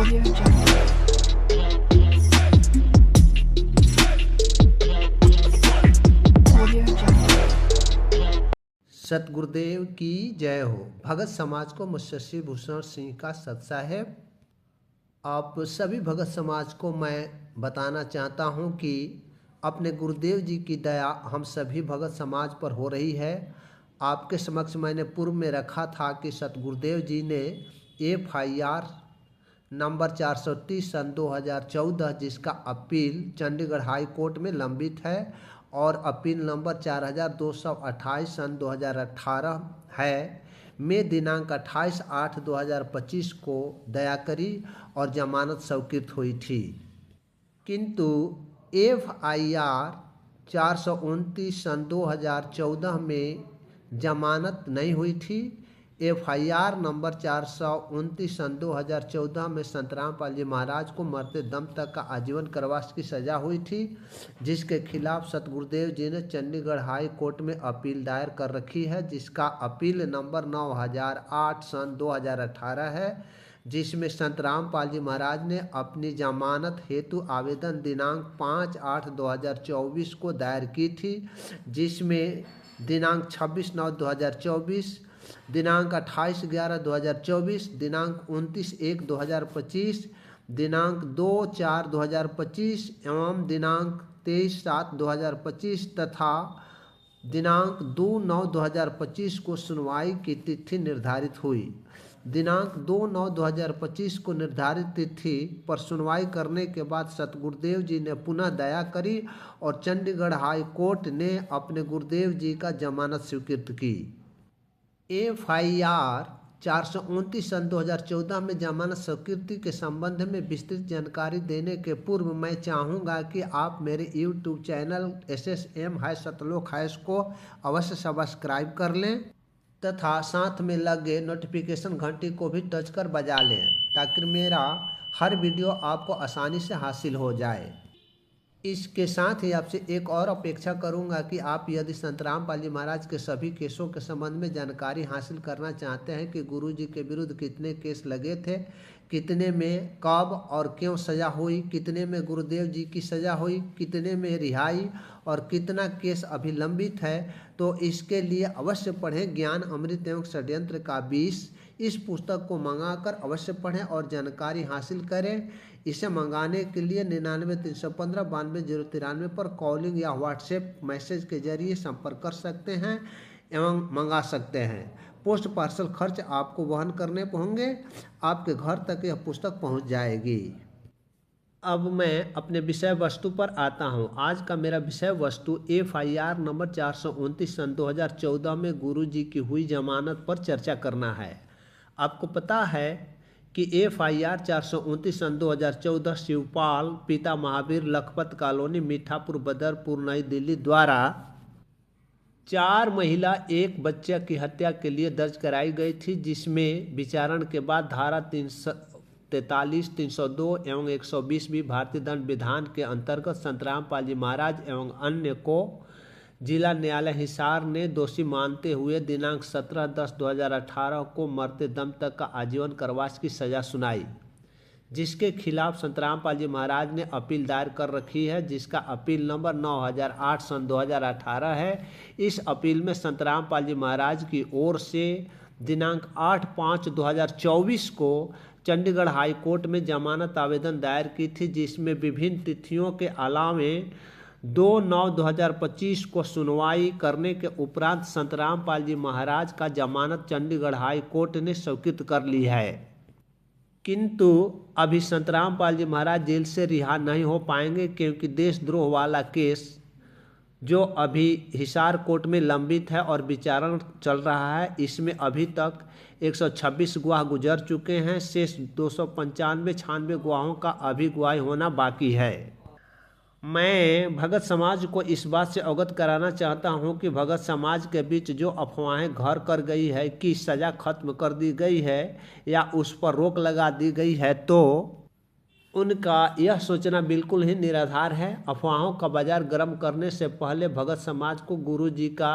Audio Jungle. Audio Jungle. Satgurudev की जय हो। भगत समाज को मुंशी भूषण सिंह का सत साहेब। आप सभी भगत समाज को मैं बताना चाहता हूं कि अपने गुरुदेव जी की दया हम सभी भगत समाज पर हो रही है। आपके समक्ष मैंने पूर्व में रखा था कि सतगुरुदेव जी ने FIR नंबर 430 सन 2014 जिसका अपील चंडीगढ़ हाई कोर्ट में लंबित है और अपील नंबर 4228 सन 2018 है में दिनांक 28/8/2025 को दया करी और जमानत स्वीकृत हुई थी। किंतु FIR 429 सन 2014 में जमानत नहीं हुई थी। FIR नंबर 429 सन 2014 में संतराम पाल जी महाराज को मरते दम तक का आजीवन कारावास की सजा हुई थी, जिसके खिलाफ सतगुरुदेव जी ने चंडीगढ़ हाई कोर्ट में अपील दायर कर रखी है, जिसका अपील नंबर 9008 सन 2018 है, जिसमें संतराम पाल जी महाराज ने अपनी जमानत हेतु आवेदन दिनांक 5/8/2024 को दायर की थी, जिसमें दिनांक 26/9/2024, दिनांक 28/11/2024, दिनांक 29/1/2025, दिनांक 2/4/2025 एवं दिनांक 23/7/2025 तथा दिनांक 2/9/2025 को सुनवाई की तिथि निर्धारित हुई। दिनांक 2/9/2025 को निर्धारित तिथि पर सुनवाई करने के बाद सतगुरुदेव जी ने पुनः दया करी और चंडीगढ़ हाई कोर्ट ने अपने गुरुदेव जी का जमानत स्वीकृत की। FIR 429 सन 2014 में जमानत स्वीकृति के संबंध में विस्तृत जानकारी देने के पूर्व मैं चाहूँगा कि आप मेरे YouTube चैनल SSM है सतलोक हैश को अवश्य सब्सक्राइब कर लें तथा साथ में लगे नोटिफिकेशन घंटी को भी टच कर बजा लें, ताकि मेरा हर वीडियो आपको आसानी से हासिल हो जाए। इसके साथ ही आपसे एक और अपेक्षा करूंगा कि आप यदि संतराम पाल जी महाराज के सभी केसों के संबंध में जानकारी हासिल करना चाहते हैं कि गुरु जी के विरुद्ध कितने केस लगे थे, कितने में कब और क्यों सज़ा हुई, कितने में गुरुदेव जी की सज़ा हुई, कितने में रिहाई और कितना केस अभी लंबित है, तो इसके लिए अवश्य पढ़ें ज्ञान अमृत एवं षड्यंत्र का 20। इस पुस्तक को मंगाकर अवश्य पढ़ें और जानकारी हासिल करें। इसे मंगाने के लिए 99 315 92 093 पर कॉलिंग या व्हाट्सएप मैसेज के जरिए संपर्क कर सकते हैं एवं मंगा सकते हैं। पोस्ट पार्सल खर्च आपको वहन करने होंगे, आपके घर तक यह पुस्तक पहुंच जाएगी। अब मैं अपने विषय वस्तु पर आता हूं। आज का मेरा विषय वस्तु FIR नंबर 429 सन 2014 में गुरु जी की हुई जमानत पर चर्चा करना है। आपको पता है कि FIR 429 सन 2014 शिवपाल पिता महावीर लखपत कॉलोनी मीठापुर बदरपुर नई दिल्ली द्वारा 4 महिला 1 बच्चे की हत्या के लिए दर्ज कराई गई थी, जिसमें विचारण के बाद धारा 343, 302 एवं 120 भी भारतीय दंड विधान के अंतर्गत संतराम पाल जी महाराज एवं अन्य को जिला न्यायालय हिसार ने दोषी मानते हुए दिनांक 17/10/2018 को मरते दम तक का आजीवन कारावास की सजा सुनाई, जिसके खिलाफ संतराम पाल जी महाराज ने अपील दायर कर रखी है, जिसका अपील नंबर 9008 सन 2018 है। इस अपील में संतराम पाल जी महाराज की ओर से दिनांक 8/5/2024 को चंडीगढ़ हाई कोर्ट में जमानत आवेदन दायर की थी, जिसमें विभिन्न तिथियों के अलावे 2/9/2025 को सुनवाई करने के उपरांत संतराम पाल जी महाराज का जमानत चंडीगढ़ हाई कोर्ट ने स्वीकृत कर ली है। किंतु अभी संतराम पाल जी महाराज जेल से रिहा नहीं हो पाएंगे, क्योंकि देशद्रोह वाला केस जो अभी हिसार कोर्ट में लंबित है और विचारण चल रहा है, इसमें अभी तक 126 गवाह गुजर चुके हैं। शेष 295-96 गवाहों का अभी गवाही होना बाकी है। मैं भगत समाज को इस बात से अवगत कराना चाहता हूं कि भगत समाज के बीच जो अफवाहें घर कर गई है कि सज़ा खत्म कर दी गई है या उस पर रोक लगा दी गई है, तो उनका यह सोचना बिल्कुल ही निराधार है। अफवाहों का बाजार गर्म करने से पहले भगत समाज को गुरु जी का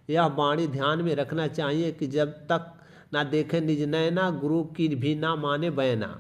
यह वाणी ध्यान में रखना चाहिए कि जब तक ना देखे निज नैना, गुरु की भी ना माने बयाना।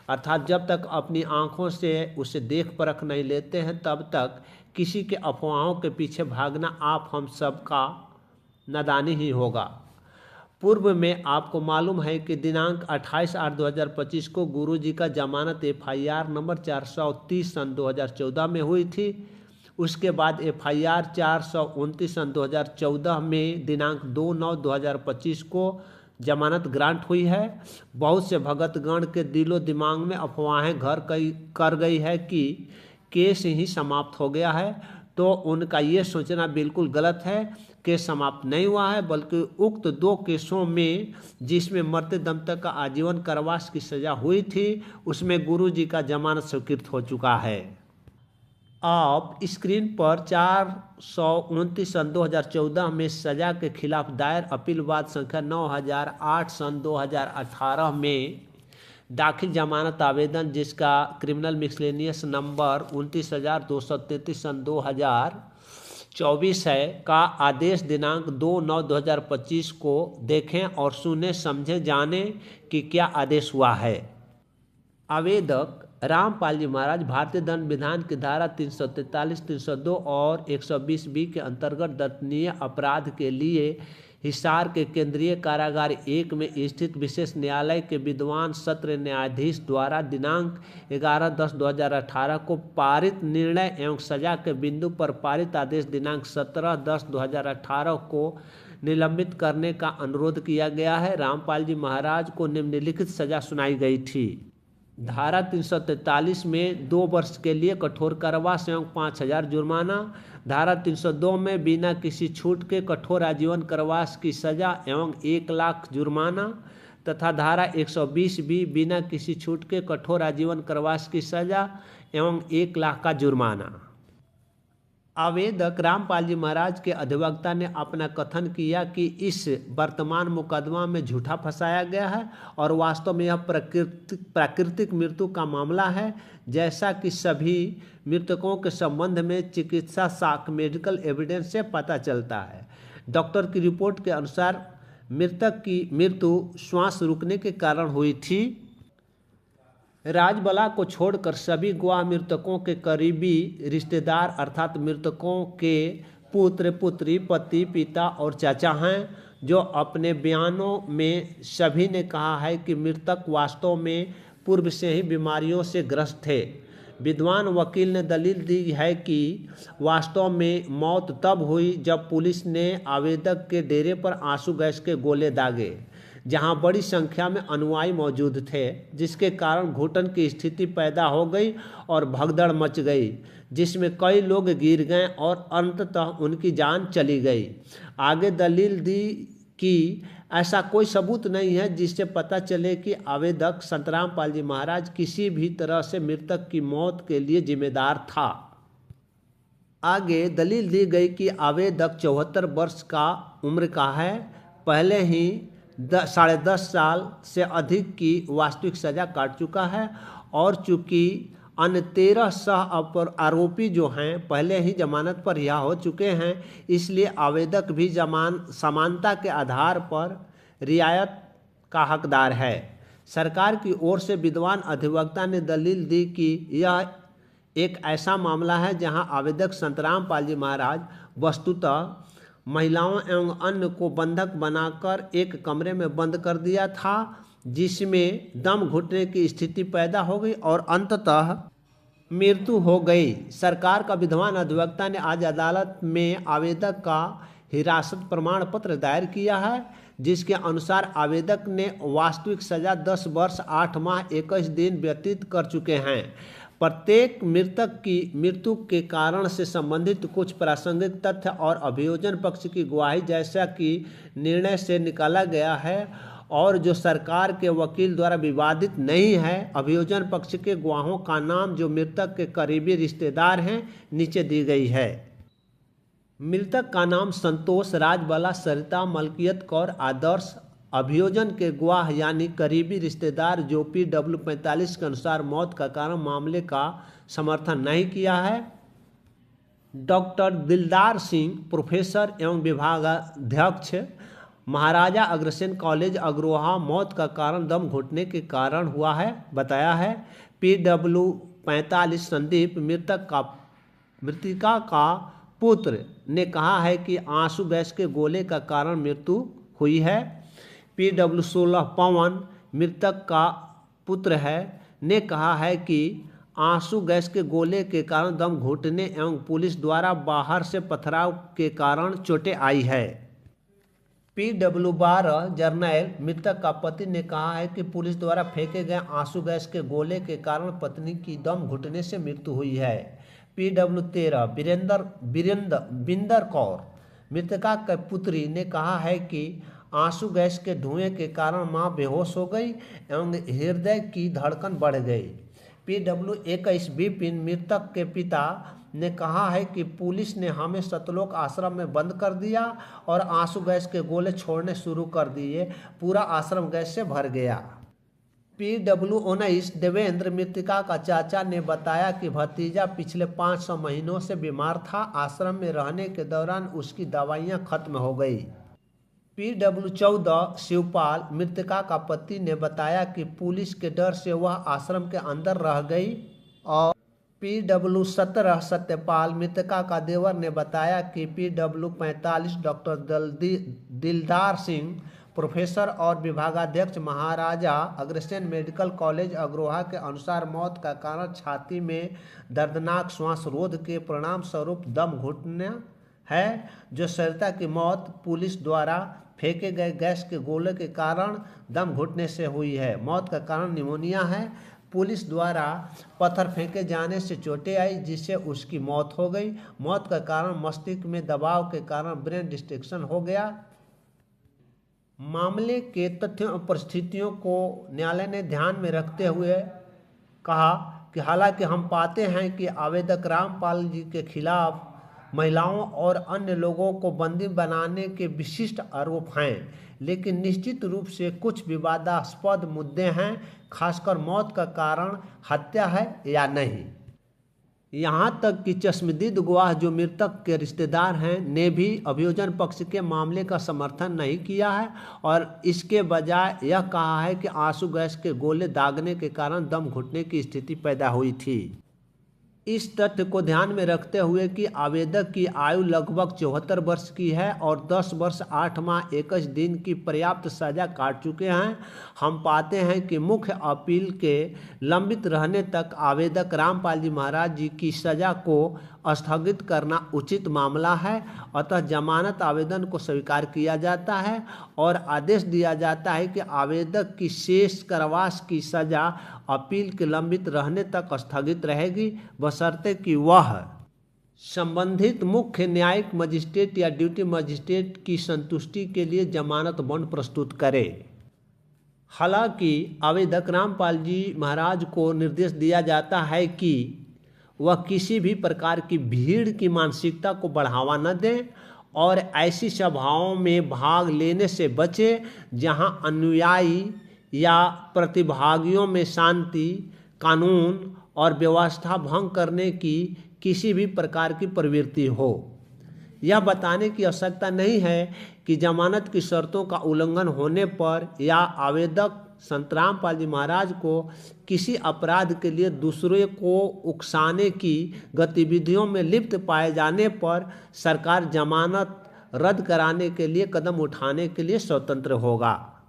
अर्थात जब तक अपनी आँखों से उसे देख परख नहीं लेते हैं तब तक किसी के अफवाहों के पीछे भागना आप हम सब का नादानी ही होगा। पूर्व में आपको मालूम है कि दिनांक 28/8/2025 को गुरुजी का जमानत FIR नंबर 430 सन 2014 में हुई थी। उसके बाद FIR 429 सन 2014 में दिनांक 2/9/2025 को जमानत ग्रांट हुई है। बहुत से भगतगण के दिलो दिमाग में अफवाहें घर कर गई है कि केस ही समाप्त हो गया है, तो उनका ये सोचना बिल्कुल गलत है। केस समाप्त नहीं हुआ है, बल्कि उक्त 2 केसों में जिसमें मरते दम तक का आजीवन कारावास की सज़ा हुई थी उसमें गुरुजी का जमानत स्वीकृत हो चुका है। आप स्क्रीन पर 429 सन 2014 में सज़ा के खिलाफ दायर अपील वाद संख्या 9008 सन 2018 में दाखिल जमानत आवेदन, जिसका क्रिमिनल मिसलेनियस नंबर 29,233 सन 2024 है, का आदेश दिनांक 2/9/2025 को देखें और सुने समझे जाने कि क्या आदेश हुआ है। आवेदक रामपाल जी महाराज भारतीय दंड विधान की धारा 343, 302 और 120B के अंतर्गत दंडनीय अपराध के लिए हिसार के केंद्रीय कारागार 1 में स्थित विशेष न्यायालय के विद्वान सत्र न्यायाधीश द्वारा दिनांक 11/10/2018 को पारित निर्णय एवं सजा के बिंदु पर पारित आदेश दिनांक 17/10/2018 को निलंबित करने का अनुरोध किया गया है। रामपाल जी महाराज को निम्नलिखित सजा सुनाई गई थी। धारा 343 में 2 वर्ष के लिए कठोर कारावास एवं 5,000 जुर्माना। धारा 302 में बिना किसी छूट के कठोर आजीवन कारावास की सजा एवं 1 लाख जुर्माना तथा धारा 120B बिना किसी छूट के कठोर आजीवन कारावास की सजा एवं 1 लाख का जुर्माना। आवेदक रामपाल जी महाराज के अधिवक्ता ने अपना कथन किया कि इस वर्तमान मुकदमा में झूठा फंसाया गया है और वास्तव में यह प्राकृतिक मृत्यु का मामला है, जैसा कि सभी मृतकों के संबंध में चिकित्सा साक्ष्य मेडिकल एविडेंस से पता चलता है। डॉक्टर की रिपोर्ट के अनुसार मृतक की मृत्यु श्वास रुकने के कारण हुई थी। राजबला को छोड़कर सभी गवाह मृतकों के करीबी रिश्तेदार अर्थात मृतकों के पुत्र, पुत्री, पति, पिता और चाचा हैं, जो अपने बयानों में सभी ने कहा है कि मृतक वास्तव में पूर्व से ही बीमारियों से ग्रस्त थे। विद्वान वकील ने दलील दी है कि वास्तव में मौत तब हुई जब पुलिस ने आवेदक के डेरे पर आंसू गैस के गोले दागे, जहां बड़ी संख्या में अनुयायी मौजूद थे, जिसके कारण घुटन की स्थिति पैदा हो गई और भगदड़ मच गई, जिसमें कई लोग गिर गए और अंततः उनकी जान चली गई। आगे दलील दी कि ऐसा कोई सबूत नहीं है जिससे पता चले कि आवेदक संत रामपाल जी महाराज किसी भी तरह से मृतक की मौत के लिए जिम्मेदार था। आगे दलील दी गई कि आवेदक 74 वर्ष का उम्र का है, पहले ही 10.5 साल से अधिक की वास्तविक सजा काट चुका है और चूंकि अन्य 13 सह आरोपी जो हैं पहले ही जमानत पर रिहा हो चुके हैं, इसलिए आवेदक भी समानता के आधार पर रियायत का हकदार है। सरकार की ओर से विद्वान अधिवक्ता ने दलील दी कि यह एक ऐसा मामला है जहां आवेदक संत रामपाल जी महाराज वस्तुतः महिलाओं एवं अन्य को बंधक बनाकर एक कमरे में बंद कर दिया था, जिसमें दम घुटने की स्थिति पैदा हो गई और अंततः मृत्यु हो गई। सरकार का विद्वान अधिवक्ता ने आज अदालत में आवेदक का हिरासत प्रमाण पत्र दायर किया है, जिसके अनुसार आवेदक ने वास्तविक सजा 10 वर्ष 8 माह 21 दिन व्यतीत कर चुके हैं। प्रत्येक मृतक की मृत्यु के कारण से संबंधित कुछ प्रासंगिक तथ्य और अभियोजन पक्ष की गवाही जैसा कि निर्णय से निकाला गया है और जो सरकार के वकील द्वारा विवादित नहीं है। अभियोजन पक्ष के गवाहों का नाम जो मृतक के करीबी रिश्तेदार हैं नीचे दी गई है। मृतक का नाम संतोष, राजबाला, सरिता, मलकियत कौर, आदर्श। अभियोजन के गवाह यानी करीबी रिश्तेदार जो PW 45 के अनुसार मौत का कारण मामले का समर्थन नहीं किया है। डॉक्टर दिलदार सिंह, प्रोफेसर एवं विभागाध्यक्ष, महाराजा अग्रसेन कॉलेज अग्रोहा मौत का कारण दम घुटने के कारण हुआ है बताया है। PW45 संदीप मृतिका का पुत्र ने कहा है कि आंसू गैस के गोले का कारण मृत्यु हुई है। PW16 पवन मृतक का पुत्र है ने कहा है कि आंसू गैस के गोले के कारण दम घुटने एवं पुलिस द्वारा बाहर से पथराव के कारण चोटें आई है। PW12 जर्नैल मृतक का पति ने कहा है कि पुलिस द्वारा फेंके गए आंसू गैस के गोले के कारण पत्नी की दम घुटने से मृत्यु हुई है। PW13 बिंदर कौर मृतका के पुत्री ने कहा है कि आंसू गैस के धुएं के कारण मां बेहोश हो गई एवं हृदय की धड़कन बढ़ गई। PW21 विपिन मृतक के पिता ने कहा है कि पुलिस ने हमें सतलोक आश्रम में बंद कर दिया और आंसू गैस के गोले छोड़ने शुरू कर दिए, पूरा आश्रम गैस से भर गया। PW19 देवेंद्र मृतिका का चाचा ने बताया कि भतीजा पिछले 500 महीनों से बीमार था, आश्रम में रहने के दौरान उसकी दवाइयां खत्म हो गई। PW14 शिवपाल मृतिका का पति ने बताया कि पुलिस के डर से वह आश्रम के अंदर रह गई। और PW17 सत्यपाल मृतिका का देवर ने बताया कि PW45 डॉक्टर दिलदार सिंह प्रोफेसर और विभागाध्यक्ष महाराजा अग्रसेन मेडिकल कॉलेज अग्रोहा के अनुसार मौत का कारण छाती में दर्दनाक श्वास रोध के परिणाम स्वरूप दम घुटना है, जो सरिता की मौत पुलिस द्वारा फेंके गए गैस के गोले के कारण दम घुटने से हुई है। मौत का कारण निमोनिया है। पुलिस द्वारा पत्थर फेंके जाने से चोटें आई जिससे उसकी मौत हो गई। मौत का कारण मस्तिष्क में दबाव के कारण ब्रेन डिस्ट्रैक्शन हो गया। मामले के तथ्यों और परिस्थितियों को न्यायालय ने ध्यान में रखते हुए कहा कि हालांकि हम पाते हैं कि आवेदक रामपाल जी के खिलाफ महिलाओं और अन्य लोगों को बंदी बनाने के विशिष्ट आरोप हैं, लेकिन निश्चित रूप से कुछ विवादास्पद मुद्दे हैं, खासकर मौत का कारण हत्या है या नहीं। यहाँ तक कि चश्मदीद गवाह जो मृतक के रिश्तेदार हैं ने भी अभियोजन पक्ष के मामले का समर्थन नहीं किया है और इसके बजाय यह कहा है कि आंसू गैस के गोले दागने के कारण दम घुटने की स्थिति पैदा हुई थी। इस तथ्य को ध्यान में रखते हुए कि आवेदक की आयु लगभग 74 वर्ष की है और 10 वर्ष 8 माह 21 दिन की पर्याप्त सजा काट चुके हैं, हम पाते हैं कि मुख्य अपील के लंबित रहने तक आवेदक रामपाल जी महाराज जी की सजा को स्थगित करना उचित मामला है। अतः जमानत आवेदन को स्वीकार किया जाता है और आदेश दिया जाता है कि आवेदक की शेष कारावास की सजा अपील के लंबित रहने तक स्थगित रहेगी, बशर्ते कि वह संबंधित मुख्य न्यायिक मजिस्ट्रेट या ड्यूटी मजिस्ट्रेट की संतुष्टि के लिए जमानत बॉन्ड प्रस्तुत करे। हालांकि आवेदक रामपाल जी महाराज को निर्देश दिया जाता है कि वह किसी भी प्रकार की भीड़ की मानसिकता को बढ़ावा न दें और ऐसी सभाओं में भाग लेने से बचे जहां अनुयायी या प्रतिभागियों में शांति, कानून और व्यवस्था भंग करने की किसी भी प्रकार की प्रवृत्ति हो। यह बताने की आवश्यकता नहीं है कि जमानत की शर्तों का उल्लंघन होने पर या आवेदक संत रामपाल जी महाराज को किसी अपराध के लिए दूसरे को उकसाने की गतिविधियों में लिप्त पाए जाने पर सरकार जमानत रद्द कराने के लिए कदम उठाने के लिए स्वतंत्र होगा।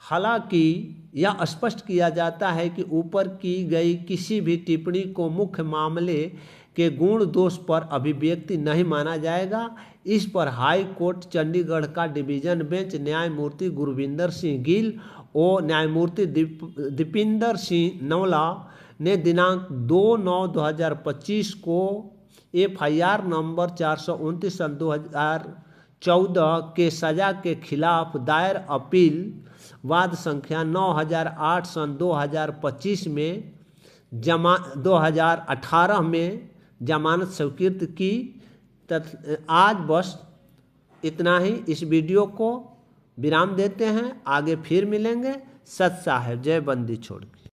हालांकि यह स्पष्ट किया जाता है कि ऊपर की गई किसी भी टिप्पणी को मुख्य मामले के गुण दोष पर अभिव्यक्ति नहीं माना जाएगा। इस पर हाई कोर्ट चंडीगढ़ का डिवीजन बेंच न्यायमूर्ति गुरविंदर सिंह गिल और न्यायमूर्ति दीपिंदर सिंह नवला ने दिनांक 2/9/2025 को FIR नंबर 429/2014 के सजा के खिलाफ दायर अपील वाद संख्या 9008/2025 में 2018 में जमानत स्वीकृत की। आज बस इतना ही। इस वीडियो को विराम देते हैं, आगे फिर मिलेंगे। सत साहेब जय बंदी छोड़ के।